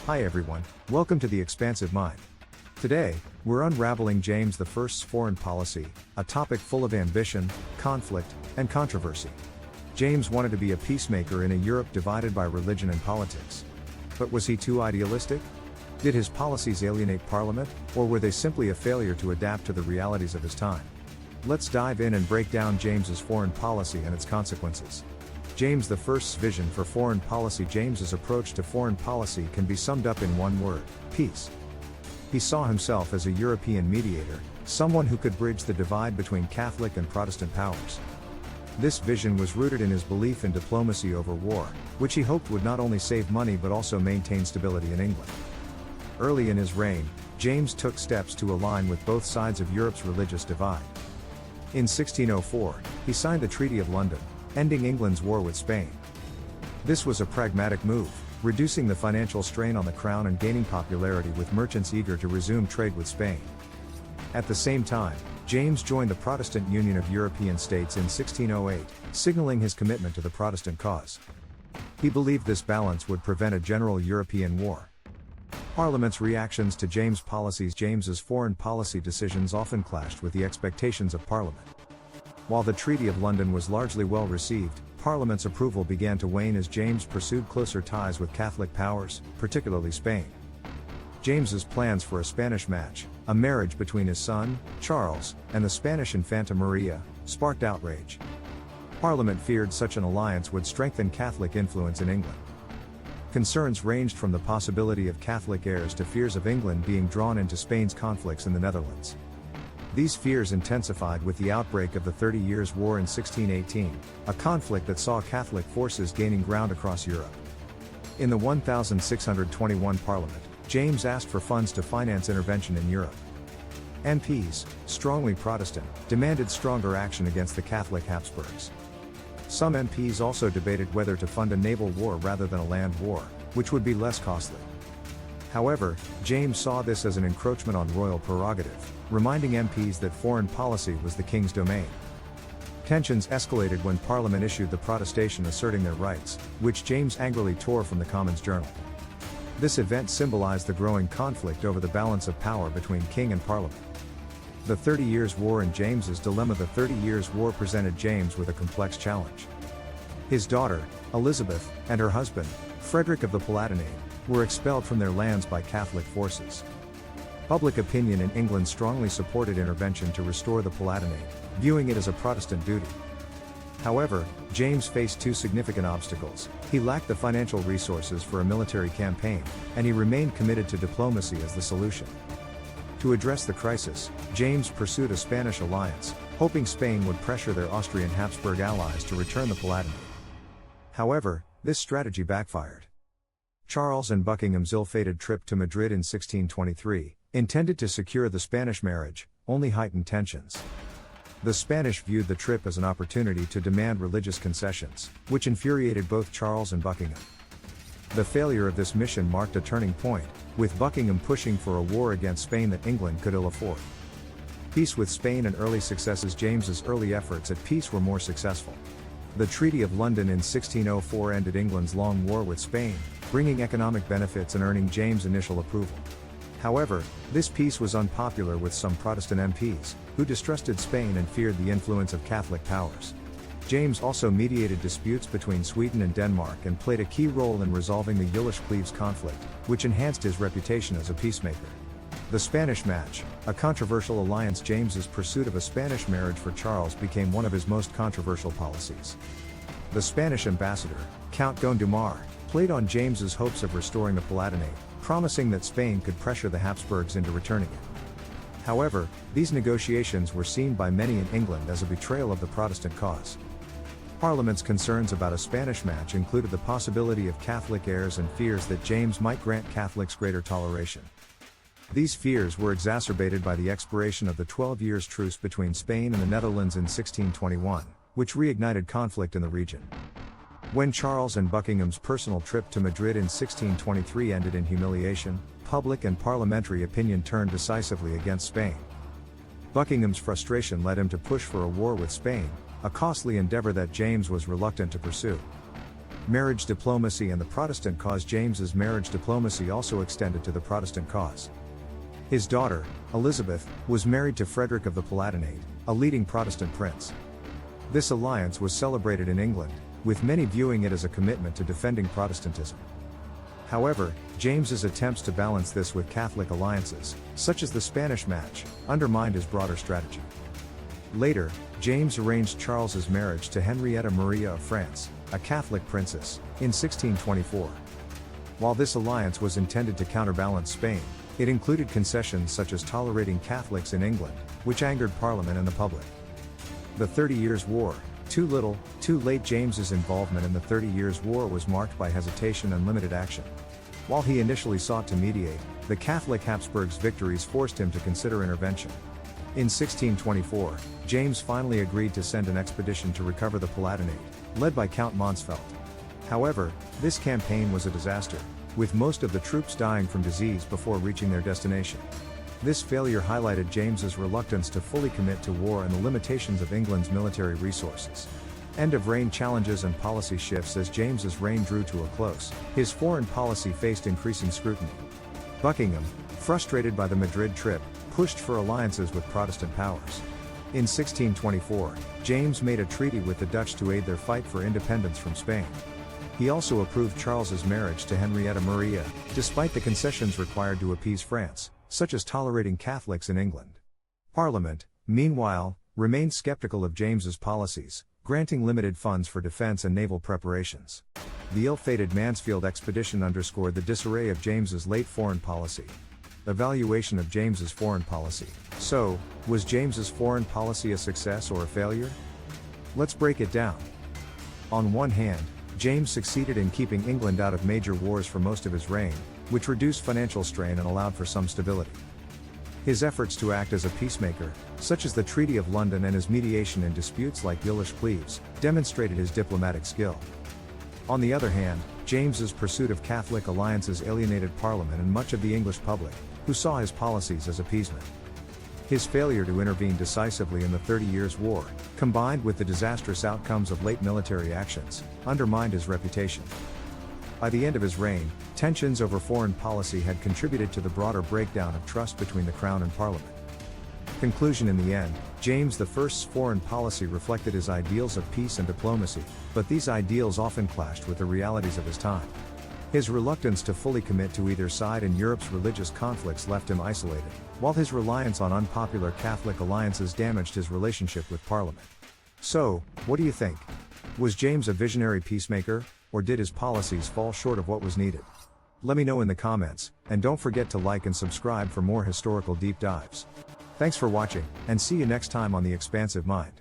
Hi everyone, welcome to The Expansive Mind. Today, we're unraveling James I's foreign policy, a topic full of ambition, conflict, and controversy. James wanted to be a peacemaker in a Europe divided by religion and politics. But was he too idealistic? Did his policies alienate Parliament, or were they simply a failure to adapt to the realities of his time? Let's dive in and break down James's foreign policy and its consequences. James I's vision for foreign policy. James's approach to foreign policy can be summed up in one word: peace. He saw himself as a European mediator, someone who could bridge the divide between Catholic and Protestant powers. This vision was rooted in his belief in diplomacy over war, which he hoped would not only save money but also maintain stability in England. Early in his reign, James took steps to align with both sides of Europe's religious divide. In 1604, he signed the Treaty of London, ending England's war with Spain. This was a pragmatic move, reducing the financial strain on the crown and gaining popularity with merchants eager to resume trade with Spain. At the same time, James joined the Protestant Union of European States in 1608, signaling his commitment to the Protestant cause. He believed this balance would prevent a general European war. Parliament's reactions to James' policies. James's foreign policy decisions often clashed with the expectations of Parliament. While the Treaty of London was largely well received, Parliament's approval began to wane as James pursued closer ties with Catholic powers, particularly Spain. James's plans for a Spanish match, a marriage between his son, Charles, and the Spanish Infanta Maria, sparked outrage. Parliament feared such an alliance would strengthen Catholic influence in England. Concerns ranged from the possibility of Catholic heirs to fears of England being drawn into Spain's conflicts in the Netherlands. These fears intensified with the outbreak of the 30 Years' War in 1618, a conflict that saw Catholic forces gaining ground across Europe. In the 1621 Parliament, James asked for funds to finance intervention in Europe. MPs, strongly Protestant, demanded stronger action against the Catholic Habsburgs. Some MPs also debated whether to fund a naval war rather than a land war, which would be less costly. However, James saw this as an encroachment on royal prerogative, reminding MPs that foreign policy was the king's domain. Tensions escalated when Parliament issued the protestation asserting their rights, which James angrily tore from the Commons Journal. This event symbolized the growing conflict over the balance of power between king and Parliament. The 30 Years' War and James's dilemma. The 30 Years' War presented James with a complex challenge. His daughter, Elizabeth, and her husband, Frederick of the Palatinate, were expelled from their lands by Catholic forces. Public opinion in England strongly supported intervention to restore the Palatinate, viewing it as a Protestant duty. However, James faced two significant obstacles: he lacked the financial resources for a military campaign, and he remained committed to diplomacy as the solution. To address the crisis, James pursued a Spanish alliance, hoping Spain would pressure their Austrian Habsburg allies to return the Palatinate. However, this strategy backfired. Charles and Buckingham's ill-fated trip to Madrid in 1623, intended to secure the Spanish marriage, only heightened tensions. The Spanish viewed the trip as an opportunity to demand religious concessions, which infuriated both Charles and Buckingham. The failure of this mission marked a turning point, with Buckingham pushing for a war against Spain that England could ill afford. Peace with Spain and early successes. James's early efforts at peace were more successful. The Treaty of London in 1604 ended England's long war with Spain, bringing economic benefits and earning James' initial approval. However, this peace was unpopular with some Protestant MPs, who distrusted Spain and feared the influence of Catholic powers. James also mediated disputes between Sweden and Denmark and played a key role in resolving the Jülich-Cleves conflict, which enhanced his reputation as a peacemaker. The Spanish match, a controversial alliance. James's pursuit of a Spanish marriage for Charles became one of his most controversial policies. The Spanish ambassador, Count Gondomar, played on James's hopes of restoring the Palatinate, promising that Spain could pressure the Habsburgs into returning it. However, these negotiations were seen by many in England as a betrayal of the Protestant cause. Parliament's concerns about a Spanish match included the possibility of Catholic heirs and fears that James might grant Catholics greater toleration. These fears were exacerbated by the expiration of the 12 Years' Truce between Spain and the Netherlands in 1621, which reignited conflict in the region. When Charles and Buckingham's personal trip to Madrid in 1623 ended in humiliation, public and parliamentary opinion turned decisively against Spain. Buckingham's frustration led him to push for a war with Spain, a costly endeavor that James was reluctant to pursue. marriage diplomacy and the Protestant cause. James's marriage diplomacy also extended to the Protestant cause. His daughter, Elizabeth, was married to Frederick of the Palatinate, a leading Protestant prince. This alliance was celebrated in England, with many viewing it as a commitment to defending Protestantism. However, James's attempts to balance this with Catholic alliances, such as the Spanish match, undermined his broader strategy. Later, James arranged Charles's marriage to Henrietta Maria of France, a Catholic princess, in 1624. While this alliance was intended to counterbalance Spain, it included concessions such as tolerating Catholics in England, which angered Parliament and the public. The 30 Years' War, too little, too late. James's involvement in the 30 Years' War was marked by hesitation and limited action. While he initially sought to mediate, the Catholic Habsburgs' victories forced him to consider intervention. In 1624, James finally agreed to send an expedition to recover the Palatinate, led by Count Mansfeld. However, this campaign was a disaster, with most of the troops dying from disease before reaching their destination. This failure highlighted James's reluctance to fully commit to war and the limitations of England's military resources. End-of-reign challenges and policy shifts. As James's reign drew to a close, his foreign policy faced increasing scrutiny. Buckingham, frustrated by the Madrid trip, pushed for alliances with Protestant powers. In 1624, James made a treaty with the Dutch to aid their fight for independence from Spain. He also approved Charles's marriage to Henrietta Maria, despite the concessions required to appease France, such as tolerating Catholics in England. Parliament, meanwhile, remained skeptical of James's policies, granting limited funds for defense and naval preparations. The ill-fated Mansfield expedition underscored the disarray of James's late foreign policy. Evaluation of James's foreign policy. So, was James's foreign policy a success or a failure? Let's break it down. On one hand, James succeeded in keeping England out of major wars for most of his reign, which reduced financial strain and allowed for some stability. His efforts to act as a peacemaker, such as the Treaty of London and his mediation in disputes like Gillish-Cleves, demonstrated his diplomatic skill. On the other hand, James's pursuit of Catholic alliances alienated Parliament and much of the English public, who saw his policies as appeasement. His failure to intervene decisively in the 30 Years' War, combined with the disastrous outcomes of late military actions, undermined his reputation. By the end of his reign, tensions over foreign policy had contributed to the broader breakdown of trust between the Crown and Parliament. Conclusion: in the end, James I's foreign policy reflected his ideals of peace and diplomacy, but these ideals often clashed with the realities of his time. His reluctance to fully commit to either side in Europe's religious conflicts left him isolated, while his reliance on unpopular Catholic alliances damaged his relationship with Parliament. So, what do you think? Was James a visionary peacemaker, or did his policies fall short of what was needed? Let me know in the comments, and don't forget to like and subscribe for more historical deep dives. Thanks for watching, and see you next time on The Expansive Mind.